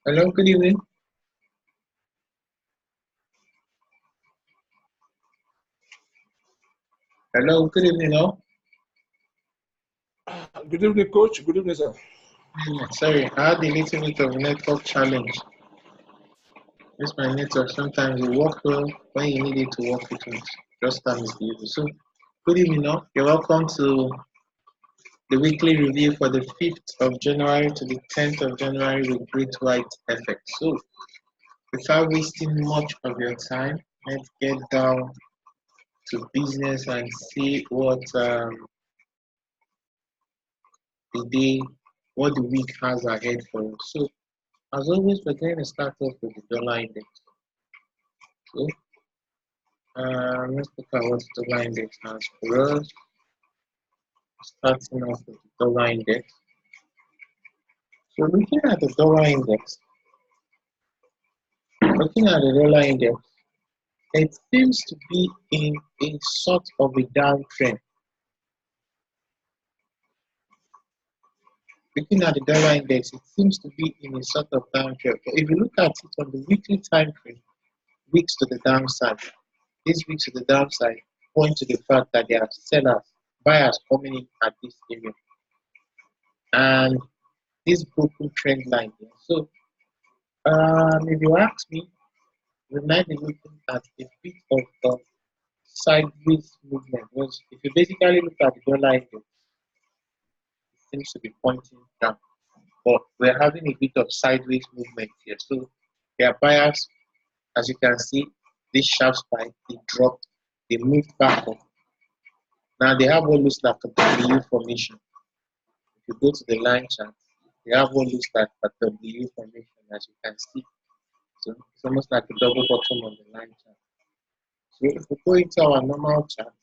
Hello, good evening. Hello, good evening, all. Good evening, coach. Good evening, sir. Sorry, I had a little bit of network challenge. This my network sometimes will work well when you need it to work with it. Just misbehave. So, good evening, all. You're welcome to the weekly review for the 5th of January to the 10th of January with Great White Effect. So, without wasting much of your time, let's get down to business and see what what the week has ahead for us. So, as always, we're going to start off with the dollar index. So, let's look at what the dollar index has for us. Starting off with the dollar index. So, looking at the dollar index, it seems to be in a sort of a downtrend. Looking at the dollar index, it seems to be in a sort of downtrend. But if you look at it on the weekly time frame, weeks to the downside, these weeks to the downside point to the fact that there are sellers, buyers coming in at this area. And this broken trend line here. So, if you ask me, we might be looking at a bit of a sideways movement. Because if you basically look at the dollar index, it seems to be pointing down. But we're having a bit of sideways movement here. So, there are buyers, as you can see, this sharp spike, they dropped, they moved back up. Now they have what looks like a W formation. If you go to the line chart, they have what looks like a W formation, as you can see. So it's almost like a double bottom on the line chart. So if we go into our normal chart,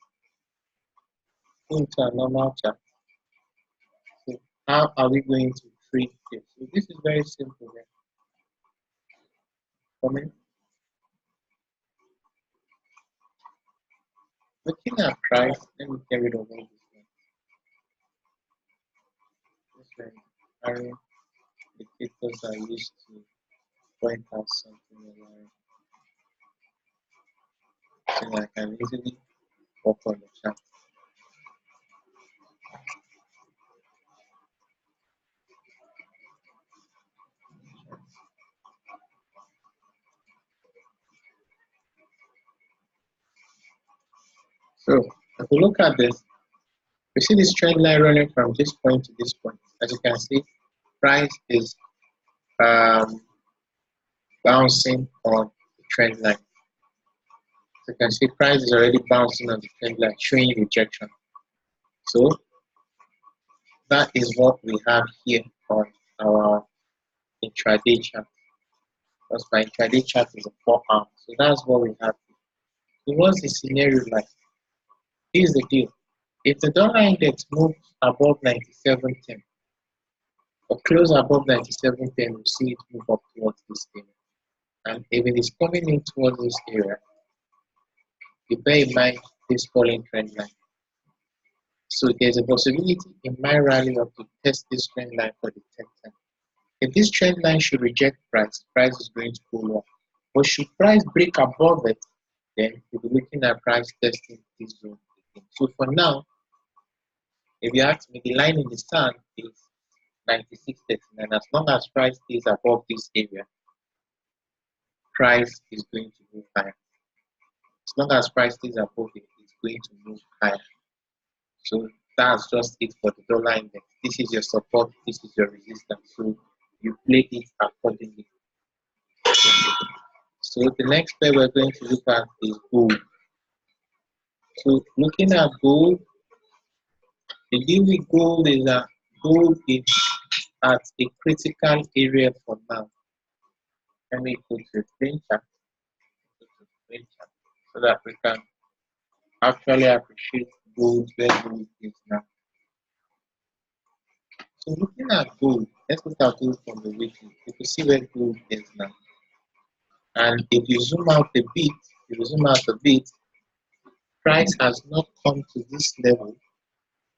so how are we going to trade this? So this is very simple. Comment. Looking at price, let me get rid of all this one. This one, arrow indicators are used to point out something like so I can easily work on the chart. So if we look at this, we see this trend line running from this point to this point. As you can see, price is bouncing on the trend line. So you can see price is already bouncing on the trend line, showing rejection. So that is what we have here on our intraday chart. Because my intraday chart is a 4 hour. So that's what we have here. So what's the scenario like? Here's the deal. If the dollar index moves above 97.10 or close above 97.10, we see it move up towards this area. And if it is coming in towards this area, you bear in mind this falling trend line. So there's a possibility it might rally up to test this trend line for the 10th time. If this trend line should reject price, price is going to pull up. But should price break above it, then we'll be looking at price testing this zone again. So for now, if you ask me, the line in the sand is 96.13, and as long as price stays above this area, price is going to move higher. As long as price stays above it, it's going to move higher. So that's just it for the dollar index. This is your support, this is your resistance. So you play it accordingly. So the next pair we're going to look at is gold. So looking at gold, the deal with gold is that gold is at a critical area for now. Let me go to the screen chart so that we can actually appreciate gold where gold is now. So looking at gold, let's look at gold from the weekly. You can see where gold is now. And if you zoom out a bit, price has not come to this level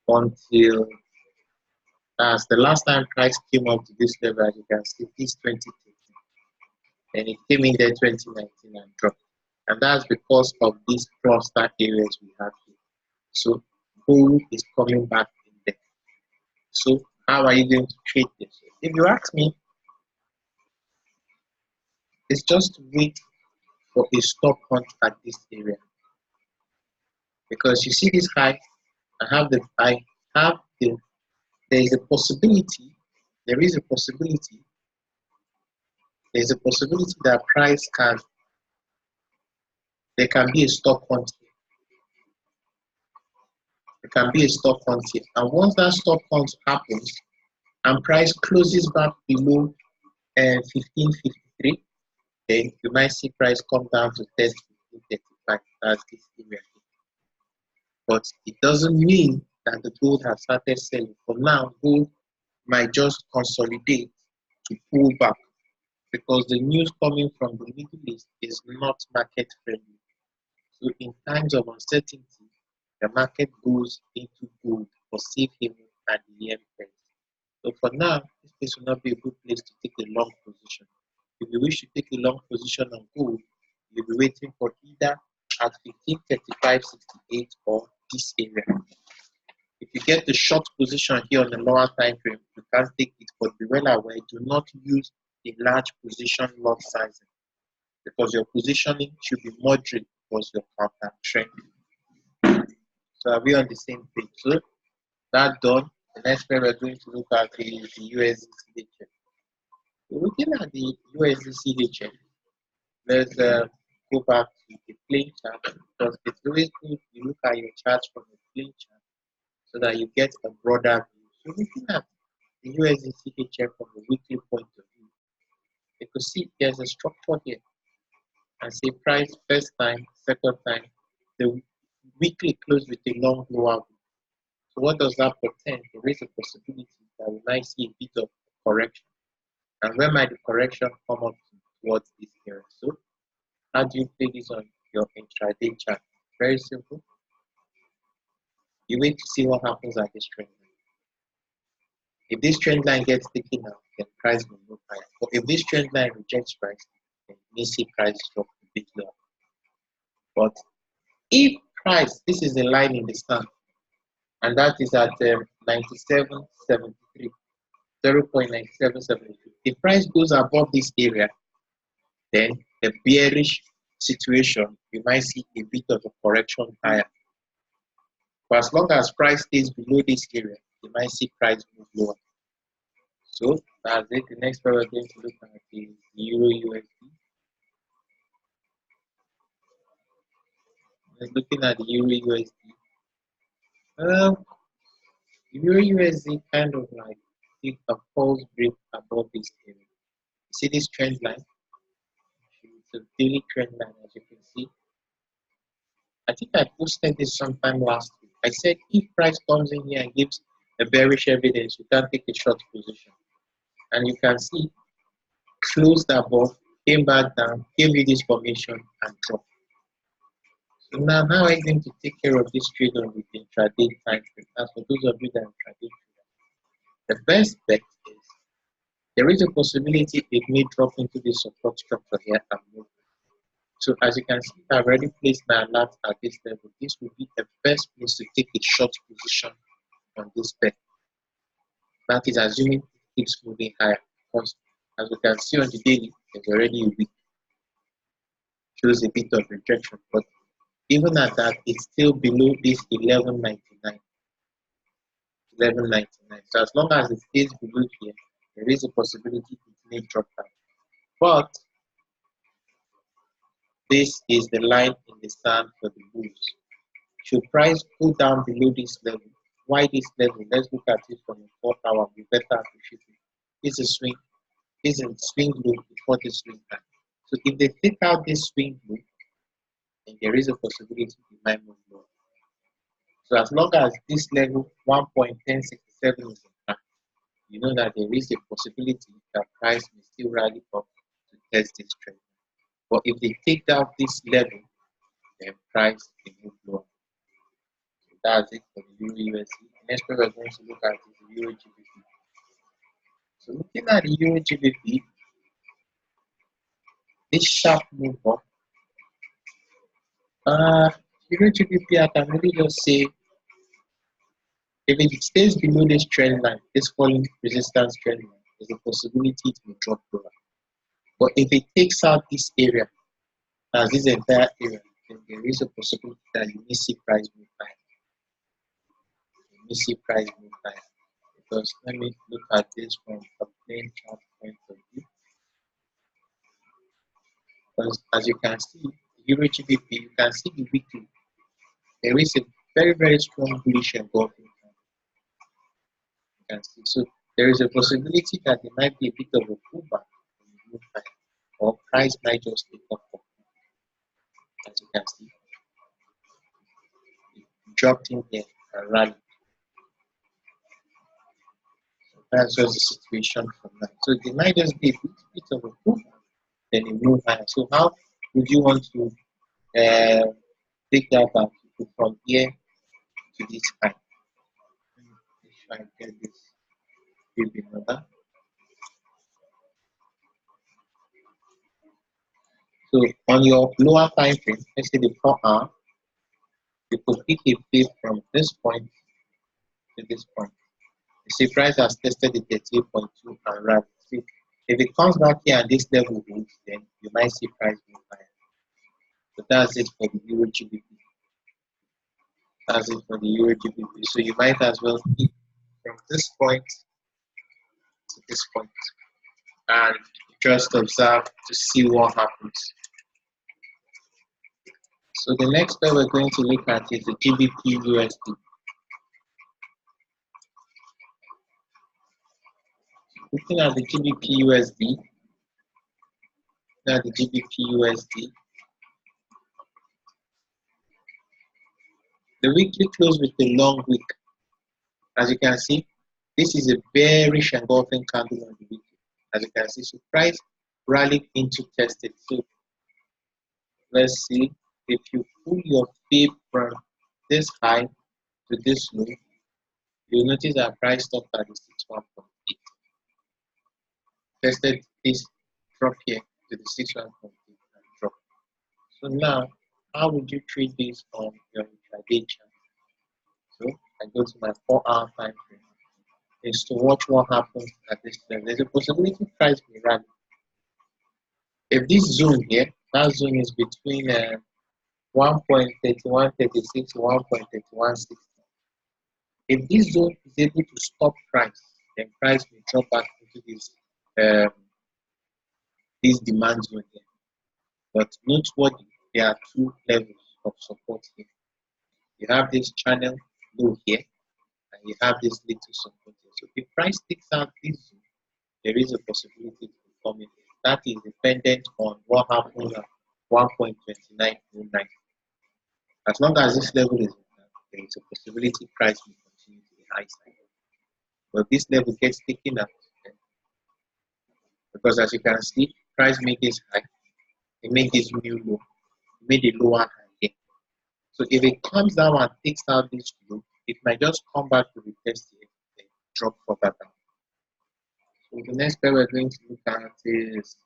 until as the last time price came up to this level, as you can see, is 2013. and it came in there 2019 and dropped. And that's because of these cluster areas we have here. So gold is coming back in there. So how are you going to trade this? If you ask me, it's just wait for a stop hunt at this area. Because you see this high, I have the there is a possibility, there is a possibility, there's a possibility that there can be a stop hunt here. There can be a stop hunt here. And once that stop hunt happens and price closes back below 1553, then you might see price come down to 1535. That's this area here. But it doesn't mean that the gold has started selling. For now, gold might just consolidate to pull back because the news coming from the Middle East is not market friendly. So in times of uncertainty, the market goes into gold for safe haven at the yen price. So for now, this place will not be a good place to take a long position. If you wish to take a long position on gold, you'll be waiting for either at 1535.68 or this area. If you get the short position here on the lower time frame, you can't take it, but be well aware, do not use a large position lot sizing because your positioning should be moderate because you're counter trend. So are we on the same page? So that done, the next pair we're going to look at is the USDCHF. So looking at the USDCHF, let's go back to the plain chart because it's always good you look at your charts from the plain chart so that you get a broader view. So looking at the USDCHF from a weekly point of view, you could see there's a structure here and say price first time, second time, the weekly closed with a long lower. So what does that portend? There is a possibility that we might see a bit of correction. And when might the correction come up towards this area? So how do you play this on your intraday chart? Very simple. You wait to see what happens at this trend line. If this trend line gets taken out, then price will move higher. But if this trend line rejects price, then you may see price drop a bit lower. But if price, this is the line in the stand, and that is at 97.73, 0.9773. If price goes above this area, then the bearish situation, you might see a bit of a correction higher. But as long as price stays below this area, you might see price move lower. So that's it. The next pair we're going to look at is EURUSD. Let's looking at the EURUSD. EURUSD kind of like did a false break above this area. You see this trend line? It's a daily trend line, as you can see. I think I posted this sometime last week. I said if price comes in here and gives a bearish evidence, you can take a short position. And you can see closed above, came back down, gave you this formation and dropped. So now how are you going to take care of this trade on the intraday time frame? As for those of you that are intraday traders, the best bet is there is a possibility it may drop into the support structure here and move. So as you can see, I've already placed my alert at this level. This will be the best place to take a short position on this bet. That is assuming it keeps moving higher. Because as we can see on the daily, there's already a week. Shows a bit of rejection. But even at that, it's still below this 11.99. 11.99. So as long as it stays below here, there is a possibility it may drop down. But this is the line in the sand for the bulls. Should price go down below this level? Why this level? Let's look at it from a 4-hour. We better appreciate it. This is swing. This is swing low before the swing high. So if they take out this swing low, then there is a possibility it might move lower. So as long as this level 1.1067 is intact, you know that there is a possibility that price may still rally up to test this trend. But if they take down this level, then price will move lower. So that's it for the EURUSD. Next we're going to look at is the EURGBP. So looking at the EURGBP, this sharp move up, EURGBP, I can really just say if it stays below this trend line, this falling resistance trend line, there's a possibility it will drop lower. But if it takes out this area, as this entire area, then there is a possibility that you may see price move higher. You may see price move higher. Because let me look at this from a plain chart point of view. Because as you can see, EURGBP, you can see the weekly. There is a very, very strong bullish engulfing. You can see. So there is a possibility that there might be a bit of a pullback in the move higher, or price might just take up. As you can see, it dropped in here and rallied. So that's just the situation from now. So there might just be a bit of a pullback, then a move higher. So how would you want to take that back from here to this high? Let me make sure I get this baby number. So on your lower time frame, let's say the 4 hour, you could pick a flip from this point to this point. You see, price has tested the 38.2 and rallied. See, if it comes back here and this level holds, then you might see price move higher. So that's it for the EURGBP. That's it for the EURGBP. So you might as well pick from this point to this point and just observe to see what happens. So the next pair we're going to look at is the GBPUSD. Looking at the GBPUSD, now the GBPUSD, the weekly close with a long wick. As you can see, this is a bearish engulfing candle on the weekly. As you can see, so price rallied into tested. So let's see, if you pull your fib from this high to this low, you'll notice that price stopped at the 61.8. Tested this drop here to the 61.8 and drop. So now, how would you treat this on your intraday chart? So I go to my 4-hour time frame. Is to watch what happens at this level. There's a possibility price may rally. If this zone here, that zone is between 1.3136 to 1.3160. If this zone is able to stop price, then price will drop back into this demand zone here. But noteworthy, there are two levels of support here. You have this channel low here, and you have this little support here. So if price takes out this zone, there is a possibility to come in. That is dependent on what happens at 1.2909. As long as this level is intact, there is a possibility price will continue to the high side. But this level gets taken out, because as you can see, price made this high, it made this new low, it made a lower high here. So if it comes down and takes out this low, it might just come back to retest here and drop further down. So the next pair we're going to look at is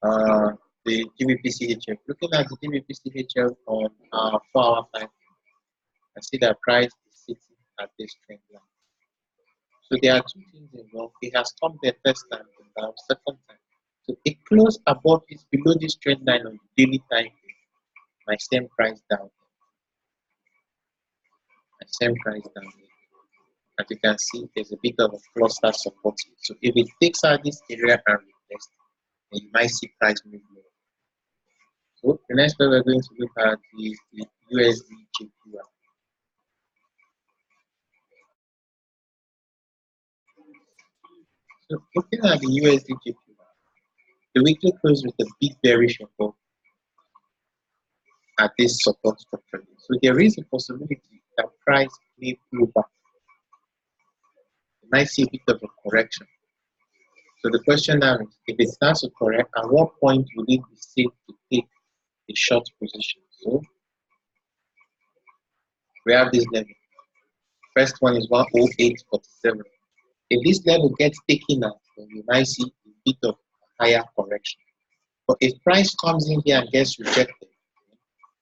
the GBPUSD. Looking at the GBPUSD on 4-hour time, I see that price is sitting at this trend line. So there are two things involved. It has come the first time and now second time. So it closed above this, below this trend line on the daily time frame. My same price down. My same price down here. As you can see, there's a bit of a cluster support here. So if it takes out this area and retest, then you might see price move lower. So the next one we're going to look at is the USDCHF. So looking at the USDCHF, the weekly close with a big bearish support at this support structure. So there is a possibility that price may pull back. You might see a bit of a correction. So the question now is, if it starts to correct, at what point will it be safe to take a short position? So we have this level. First one is 108.47. If this level gets taken out, then you might see a bit of higher correction. But if price comes in here and gets rejected,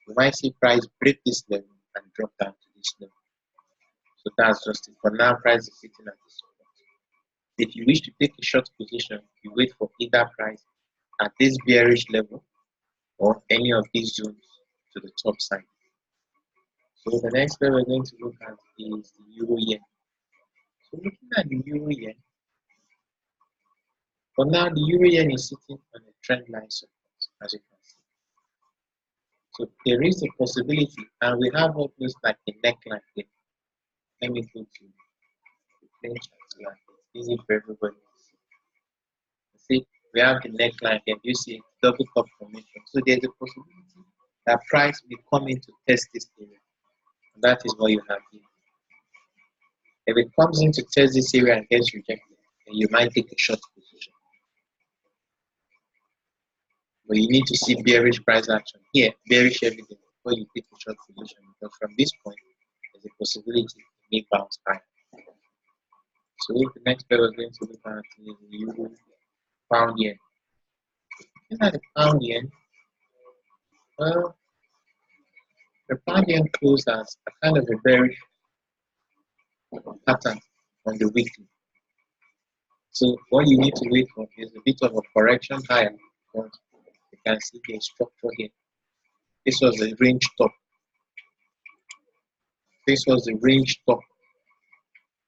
you might see price break this level and drop down to this level. So that's just it. For now, price is sitting at this spot. If you wish to take a short position, you wait for either price at this bearish level or any of these zones to the top side. So the next level we're going to look at is the Euro Yen. So looking at the Euro Yen, for now the Euro Yen is sitting on a trend line support, as you can see. So there is a possibility, and we have what looks like a neckline here. Let me go to the plain chart so that it's easy for everybody to see. See, we have the neckline here. You see double top formation. So there's a possibility that price will come in to test this area. And that is what you have here. If it comes in to test this area and gets rejected, then you might take a short position. But you need to see bearish price action here, bearish evidence before you take a short position. Because from this point, there's a possibility it may bounce higher. So the next pair we're going to look at is the Euro Pound Yen. Looking at the Pound Yen, well, the Pound Yen closed as a kind of a bearish pattern on the weekly. So what you need to wait for is a bit of a correction higher. Because you can see the structure here. This was the range top. This was the range top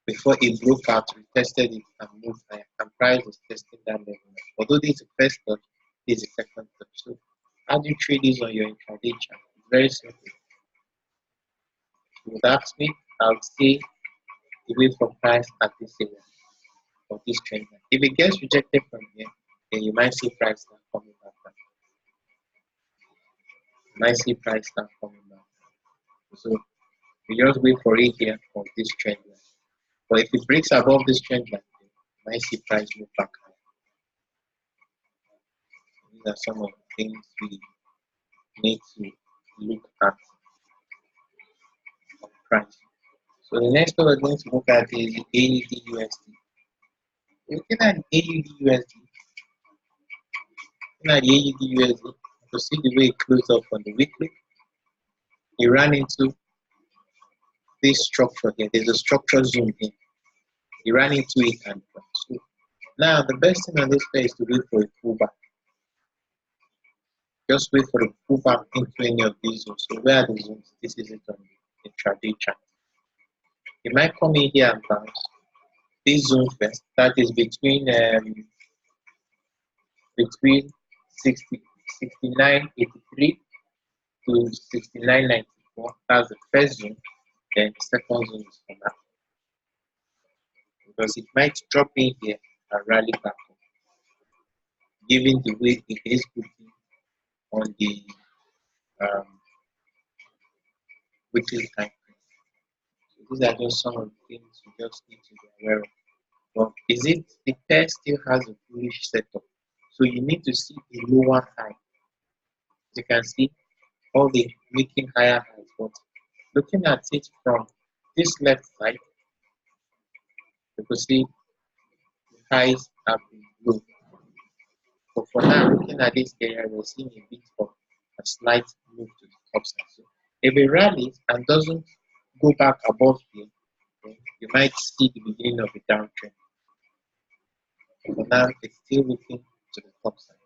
before it broke out, we tested it and moved higher. And price is testing that level. Although this is the first touch, this is the second touch. So how do you trade this on your intraday chart? It's very simple. If you would ask me, I would say you wait for price at this area or this trend line. If it gets rejected from here, then you might see price now coming back down. You might see price now coming back. So you just wait for it here on this trend line. But if it breaks above this trend line, you might see price move back higher. These are some of the things we need to look at on price. So the next one we're going to look at is the AUD-USD. Looking at the AUD-USD, you see the way it closed up on the weekly. It ran into this structure here. There's a structure zoom in. It ran into it and so now the best thing on this pair is to wait for a pullback. Just wait for a pullback into any of these zones. So where are the zones? This is it on the intraday chart. It might come in here and bounce. This zone first, that is between 69.83 to 69.94. That's the first zone. Then the second zone is for now. Because it might drop in here and rally back up, given the way it is putting on the weekly time frame. So these are just some of the things you just need to be aware of. But is it the pair still has a bullish setup? So you need to see a lower high. As you can see, all the making higher highs. But looking at it from this left side, you can see the highs have been low. But for now, looking at this area, we're seeing a bit of a slight move to the top side. So if it rallies and doesn't go back above here, then you might see the beginning of a downtrend. For now, it's still looking to the top side.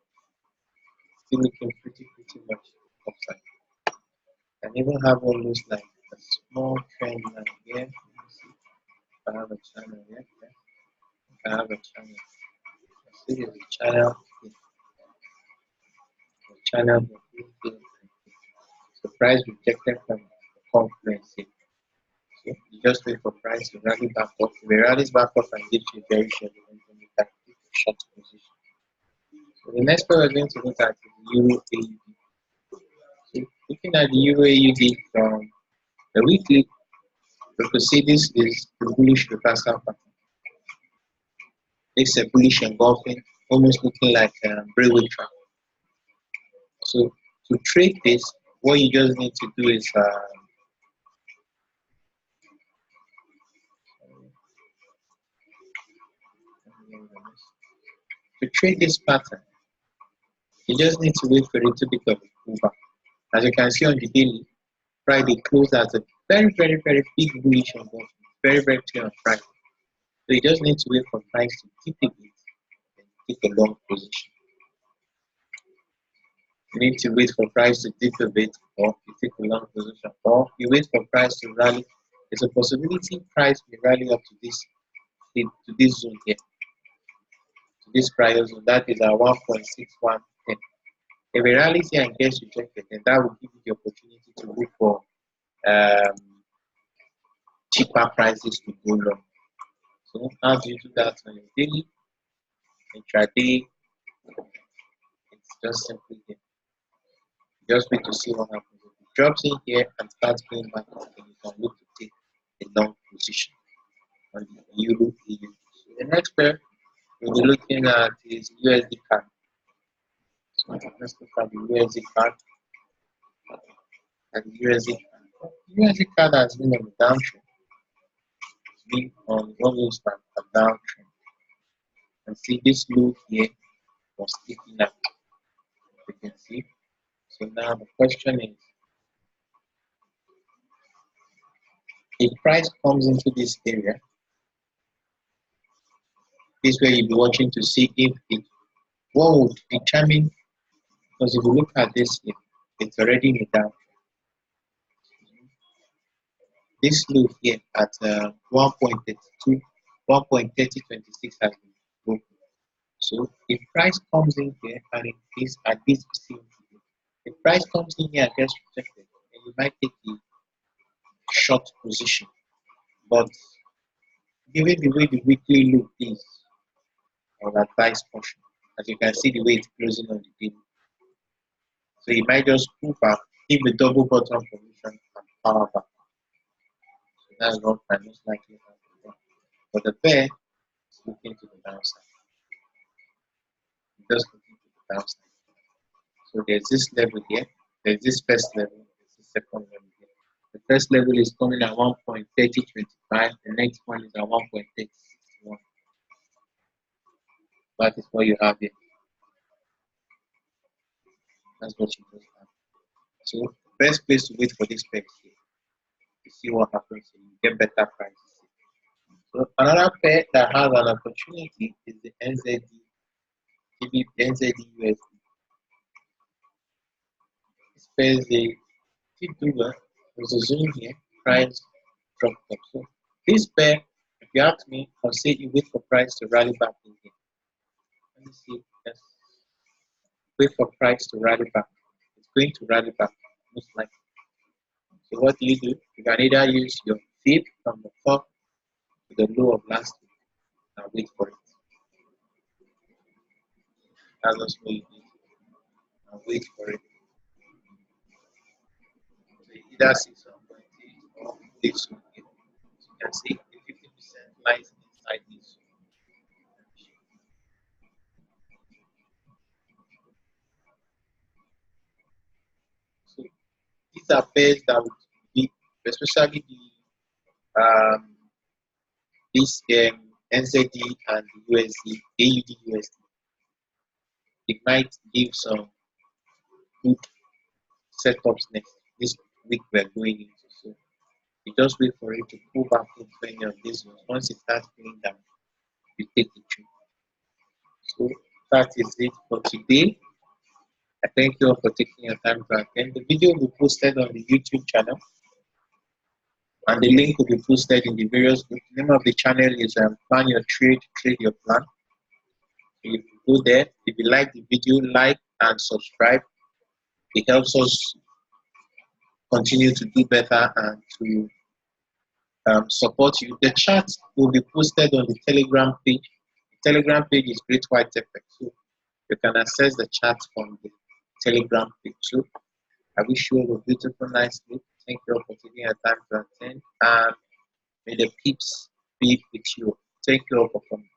Still looking pretty much top side. And even have almost like a small trend line here. I have a channel here. I have a channel. See there's a channel here. The channel here. So price rejected from the confluence here. So you just wait for price to rally back up. If it rallies back up and gives you very short, then you can take a short position. So the next one we're going to look at is EURUSD. So looking at the EURUSD from the weekly, you can see this is the bullish reversal pattern. It's a bullish engulfing, almost looking like a breakaway trap. So to trade this, what you just need to do is to trade this pattern, You just need to wait for it to become a pullback. As you can see on the daily, Friday closed as a very, very, very big bullish on both. Very, very clear on Friday. So you just need to wait for price to keep it and take a long position. You need to wait for price to dip a bit, or you take a long position, or you wait for price to rally. There's a possibility price may rally up to this zone here, to this prior zone. That is at 1.6110. If it rallies here and gets rejected, then that will give you the opportunity to look for cheaper prices to go long. So how do you do that on your daily? Intraday, it's just simply here. Just wait to see what happens. If it drops in here and starts going back up, then you can look to take a long position on the Euro EU. So the next pair we'll be looking at is USD card. So let's look at the USD card. And USD card has been on the downtrend. It's been on what looks like a downtrend. And see this low here was sticking up. You can see. So now the question is, if price comes into this area, this is where you'll be watching to see if it, what would determine, because if you look at this here, it's already in the down. This low here at 1.32, 1.3026 has been broken. So if price comes in here and it is at this vicinity, if price comes in here and gets rejected, then you might take the short position. But given the way the weekly look is, I would advise caution. As you can see the way it's closing on the day. So you might just pull back, give a double bottom formation and power back. So that's what I most likely happen. But the bear is looking to the downside. Just looking to the downside. So there's this level here, there's this first level, there's this second level here. The first level is coming at 1.3025, the next one is at 1.3061. That is what you have here. That's what you just have. So the best place to wait for this pair here to see what happens and you get better prices. So another pair that has an opportunity is the NZD, NZD USD. This pair is a T2, there's a zone here, price dropped up. So this pair, if you ask me, I'll say you wait for price to rally back in here. Let me see. Yes. Wait for price to rally back. It's going to rally back, most likely. So what do? You can either use your fib from the top to the low of last week and wait for it. That's just what you do. And wait for it. So you either see something or this one here. So you can see the 50% lies inside this. So these are pairs that would be, especially this NZD and the USD, AUD USD. It might give some good setups next this week we're going into. So you just wait for it to pull back into any of these ones. Once it starts going down, you take the trade. So that is it for today. I thank you all for taking your time to attend. The video will be posted on the YouTube channel, and the link will be posted in the various groups. The name of the channel is Plan Your Trade, Trade Your Plan. So if you go there, if you like the video, like and subscribe. It helps us continue to do better and to support you. The chat will be posted on the Telegram page. The Telegram page is Great White Effect, so you can access the chat from the Telegram page. So I wish you all a beautiful, nice day. Thank you all for taking your time to attend, and may the peeps be with you. Thank you all for coming.